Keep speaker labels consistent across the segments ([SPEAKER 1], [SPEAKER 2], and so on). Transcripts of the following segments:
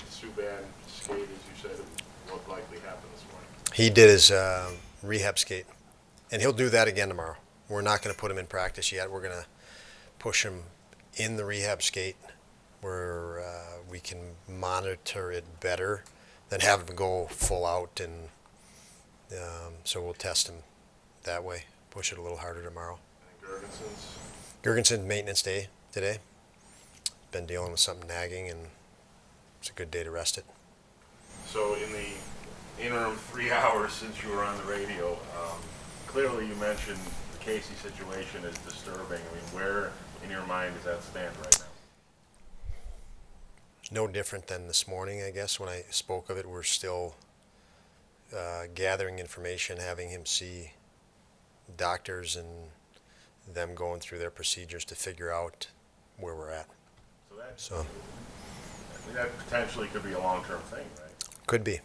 [SPEAKER 1] Subban skate, as you said, what likely happened this morning?
[SPEAKER 2] He did his rehab skate, and he'll do that again tomorrow. We're not going to put him in practice yet. We're going to push him in the rehab skate where we can monitor it better than have him go full out. And so we'll test him that way, push it a little harder tomorrow.
[SPEAKER 1] And Gergenson's?
[SPEAKER 2] Gergenson's maintenance day today. Been dealing with something nagging, and it's a good day to rest it.
[SPEAKER 1] So in the interim 3 hours since you were on the radio, clearly you mentioned the Casey situation is disturbing. I mean, where in your mind does that stand right now?
[SPEAKER 2] It's no different than this morning, I guess. When I spoke of it, we're still gathering information, having him see doctors and them going through their procedures to figure out where we're at.
[SPEAKER 1] So I mean, that potentially could be a long-term thing, right?
[SPEAKER 2] Could be,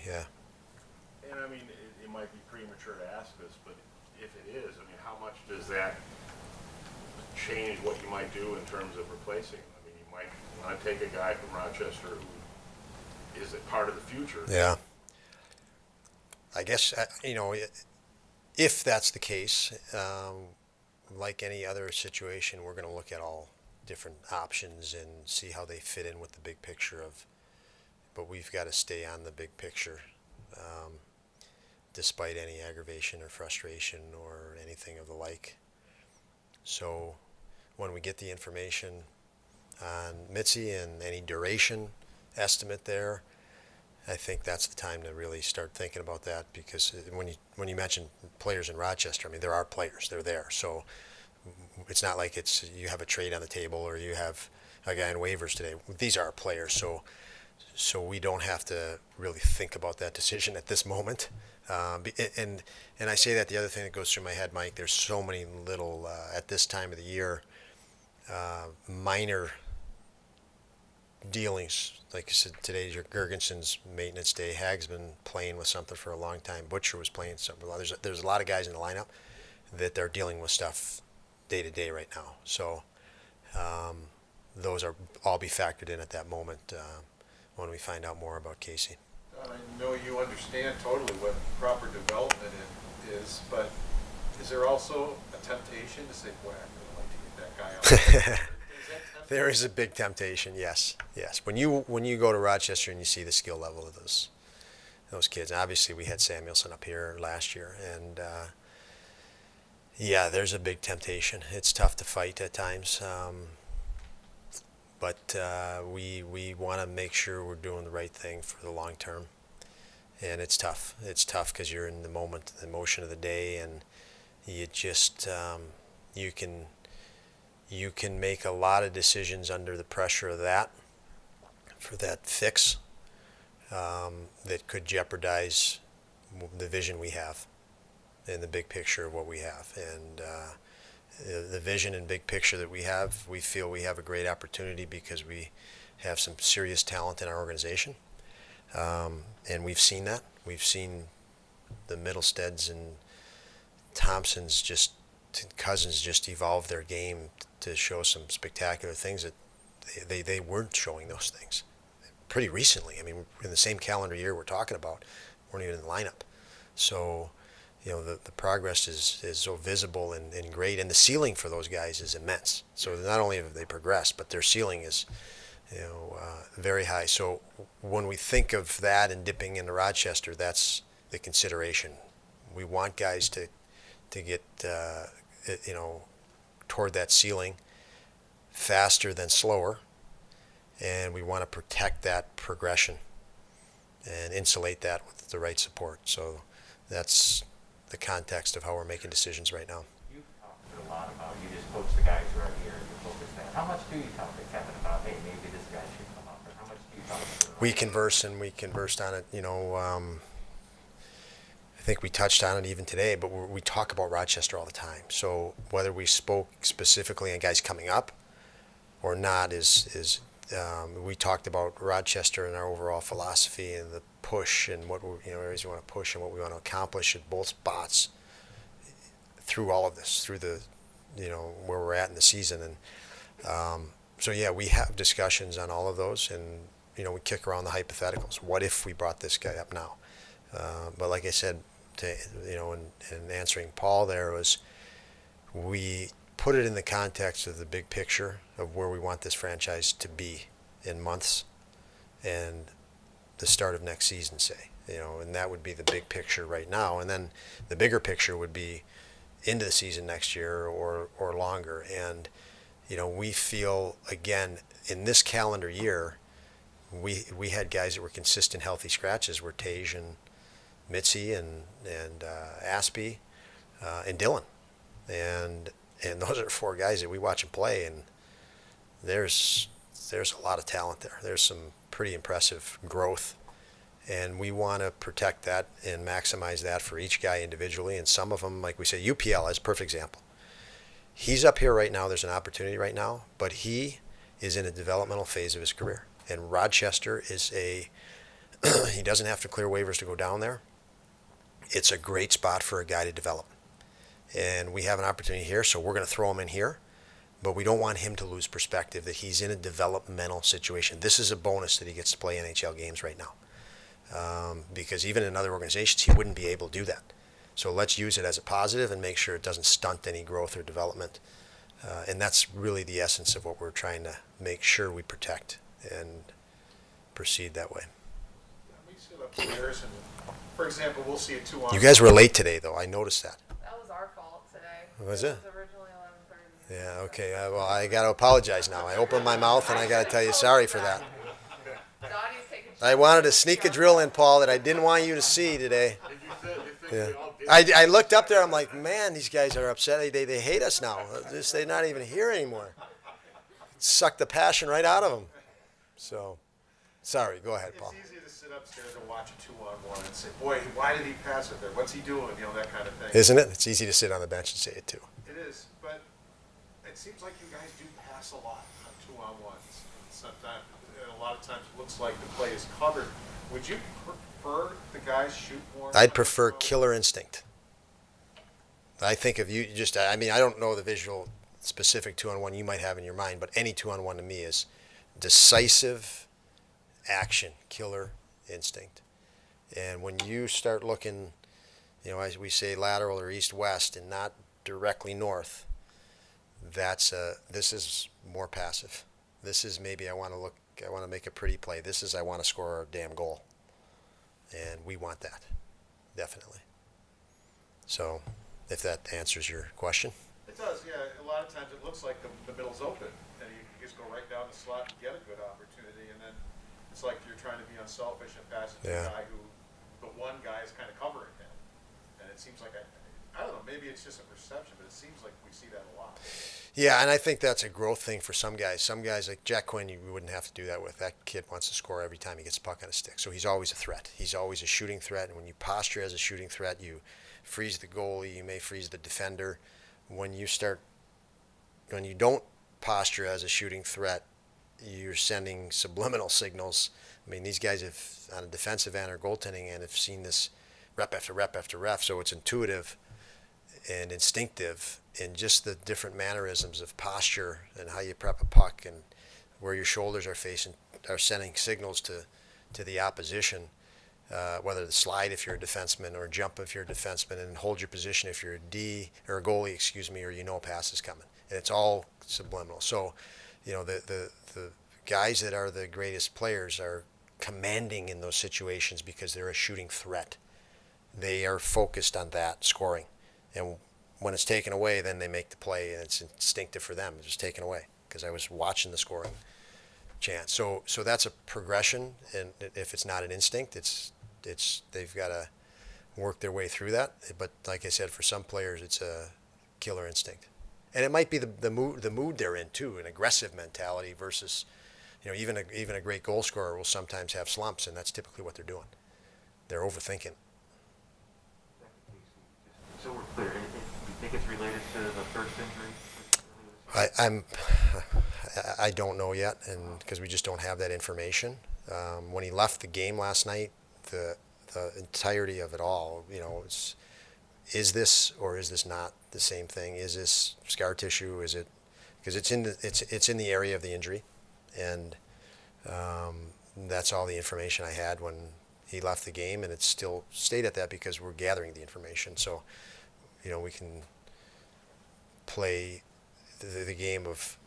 [SPEAKER 2] yeah.
[SPEAKER 1] And I mean, it might be premature to ask this, but if it is, I mean, how much does that change what you might do in terms of replacing him? I mean, you might want to take a guy from Rochester who is a part of the future.
[SPEAKER 2] Yeah. I guess, if that's the case, like any other situation, we're going to look at all different options and see how they fit in with the big picture but we've got to stay on the big picture, despite any aggravation or frustration or anything of the like. So when we get the information on Mitzi and any duration estimate there, I think that's the time to really start thinking about that, because when you mention players in Rochester, I mean, there are players, they're there. So it's not like you have a trade on the table or you have a guy in waivers today. These are our players, so we don't have to really think about that decision at this moment. And I say that, the other thing that goes through my head, Mike, there's so many little, at this time of the year, minor dealings. Like I said, today's your Gergenson's maintenance day. Hag's been playing with something for a long time. Butcher was playing something. There's a lot of guys in the lineup that they're dealing with stuff day to day right now. So those are all be factored in at that moment when we find out more about Casey.
[SPEAKER 3] I know you understand totally what proper development is, but is there also a temptation to say, boy, I'd really like to get that guy out?
[SPEAKER 2] There is a big temptation, yes. When you go to Rochester and you see the skill level of those kids, obviously we had Samuelson up here last year, and yeah, there's a big temptation. It's tough to fight at times, but we want to make sure we're doing the right thing for the long term, and it's tough. It's tough because you're in the moment, the emotion of the day, and you just you can make a lot of decisions under the pressure of that, for that fix, that could jeopardize the vision we have and the big picture of what we have. And the vision and big picture that we have, we feel we have a great opportunity because we have some serious talent in our organization. And we've seen that. We've seen the Mittelstads and Thompsons Cousins just evolve their game to show some spectacular things that they weren't showing those things pretty recently. I mean, in the same calendar year we're talking about, weren't even in the lineup. So, the progress is so visible and great, and the ceiling for those guys is immense. So not only have they progressed, but their ceiling is, very high. So when we think of that and dipping into Rochester, that's the consideration. We want guys to get, toward that ceiling faster than slower, and we want to protect that progression and insulate that with the right support. So that's the context of how we're making decisions right now.
[SPEAKER 4] You've talked a lot about, you just coach the guys who are here, you focus that. How much do you talk to Kevin about, hey, maybe this guy should come up, or how much do you talk to him?
[SPEAKER 2] We conversed on it, I think we touched on it even today, but we talk about Rochester all the time. So whether we spoke specifically on guys coming up or not is we talked about Rochester and our overall philosophy and the push and what areas we want to push and what we want to accomplish at both spots through all of this, through the where we're at in the season. And so yeah, we have discussions on all of those, and we kick around the hypotheticals. What if we brought this guy up now? But like I said, in answering Paul there was, we put it in the context of the big picture of where we want this franchise to be in months and the start of next season, say, and that would be the big picture right now. And then the bigger picture would be into the season next year or longer. And, we feel, again, in this calendar year, we had guys that were consistent healthy scratches, were Tage and Mitzi and Aspie and Dylan. And those are 4 guys that we watch and play, and there's a lot of talent there. There's some pretty impressive growth, and we want to protect that and maximize that for each guy individually. And some of them, like we say, UPL is a perfect example. He's up here right now. There's an opportunity right now, but he is in a developmental phase of his career. And Rochester is he doesn't have to clear waivers to go down there. It's a great spot for a guy to develop. And we have an opportunity here, so we're going to throw him in here. But we don't want him to lose perspective that he's in a developmental situation. This is a bonus that he gets to play NHL games right now. Because even in other organizations, he wouldn't be able to do that. So let's use it as a positive and make sure it doesn't stunt any growth or development. And that's really the essence of what we're trying to make sure we protect and proceed that way.
[SPEAKER 3] We sit upstairs and, for example, we'll see a 2-on.
[SPEAKER 2] You guys were late today, though. I noticed that.
[SPEAKER 5] That was our fault today.
[SPEAKER 2] Was it?
[SPEAKER 5] It was originally 11:30.
[SPEAKER 2] Yeah, okay. Well, I got to apologize now. I opened my mouth and I got to tell you sorry for that.
[SPEAKER 5] Dottie's taking.
[SPEAKER 2] I wanted to sneak a drill in, Paul, that I didn't want you to see today.
[SPEAKER 1] Did you think
[SPEAKER 2] Yeah.
[SPEAKER 1] we all did?
[SPEAKER 2] I looked up there. I'm like, man, these guys are upset. They hate us now. They're not even here anymore. Sucked the passion right out of them. So, sorry. Go ahead, Paul.
[SPEAKER 3] It's easy to sit upstairs and watch a 2-on-1 and say, boy, why did he pass it there? What's he doing? That kind of thing.
[SPEAKER 2] Isn't it? It's easy to sit on the bench and say it too.
[SPEAKER 3] It is, but it seems like you guys do pass a lot on 2-on-1s. Sometimes, a lot of times, it looks like the play is covered. Would you prefer the guys shoot more?
[SPEAKER 2] I'd prefer killer instinct. I think of you just, I don't know the visual specific 2-on-1 you might have in your mind, but any 2-on-1 to me is decisive action, killer instinct. And when you start looking, as we say, lateral or east-west and not directly north, this is more passive. This is maybe I want to make a pretty play. This is I want to score a damn goal. And we want that, definitely. So, if that answers your question.
[SPEAKER 3] It does, yeah. A lot of times it looks like the middle's open, and you just go right down the slot and get a good opportunity, and then it's like you're trying to be unselfish and pass it to
[SPEAKER 2] Yeah.
[SPEAKER 3] a guy who, the one guy is kind of covering him. And it seems like, I don't know, maybe it's just a perception, but it seems like we see that a lot.
[SPEAKER 2] Yeah, and I think that's a growth thing for some guys. Some guys like Jack Quinn, you wouldn't have to do that with. That kid wants to score every time he gets a puck on a stick. So he's always a threat. He's always a shooting threat. And when you posture as a shooting threat, you freeze the goalie, you may freeze the defender. When you don't posture as a shooting threat, you're sending subliminal signals. I mean, these guys have, on a defensive end or goaltending end, have seen this rep after rep after rep. So it's intuitive and instinctive in just the different mannerisms of posture and how you prep a puck and where your shoulders are facing, are sending signals to the opposition, whether to slide if you're a defenseman or jump if you're a defenseman and hold your position if you're a D or a goalie, or a pass is coming. And it's all subliminal. So, the guys that are the greatest players are commanding in those situations because they're a shooting threat. They are focused on that scoring. And when it's taken away, then they make the play, and it's instinctive for them. It's just taken away because I was watching the scoring chance. So that's a progression, and if it's not an instinct, it's they've got to work their way through that. But like I said, for some players, it's a killer instinct, and it might be the mood they're in too, an aggressive mentality versus, even a great goal scorer will sometimes have slumps, and that's typically what they're doing. They're overthinking.
[SPEAKER 4] So we're clear, you think it's related to the first injury?
[SPEAKER 2] I don't know yet, and because we just don't have that information. When he left the game last night, the entirety of it all, is this or is this not the same thing? Is this scar tissue? Is it because it's in the area of the injury, and that's all the information I had when he left the game, and it's still stayed at that because we're gathering the information. So, we can play the game of,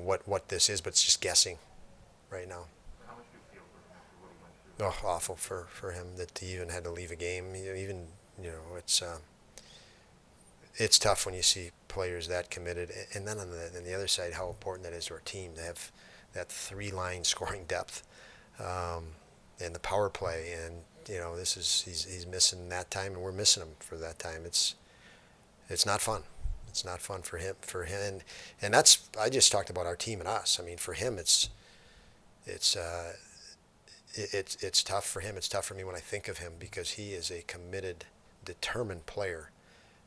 [SPEAKER 2] what this is, but it's just guessing right now.
[SPEAKER 4] How much do you feel for him after what he went through?
[SPEAKER 2] Oh, awful for him that he even had to leave a game. It's tough when you see players that committed, and then on the other side, how important that is to our team to have that 3-line scoring depth, and the power play. And he's missing that time, and we're missing him for that time. It's not fun. It's not fun for him, and that's, I just talked about our team and us. I mean, for him, it's tough for him. It's tough for me when I think of him, because he is a committed, determined player,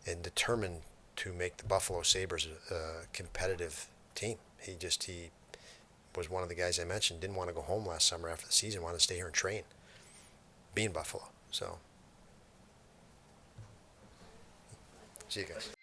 [SPEAKER 2] and determined to make the Buffalo Sabres a competitive team. He was one of the guys I mentioned, didn't want to go home last summer after the season, wanted to stay here and train, be in Buffalo. So, see you guys.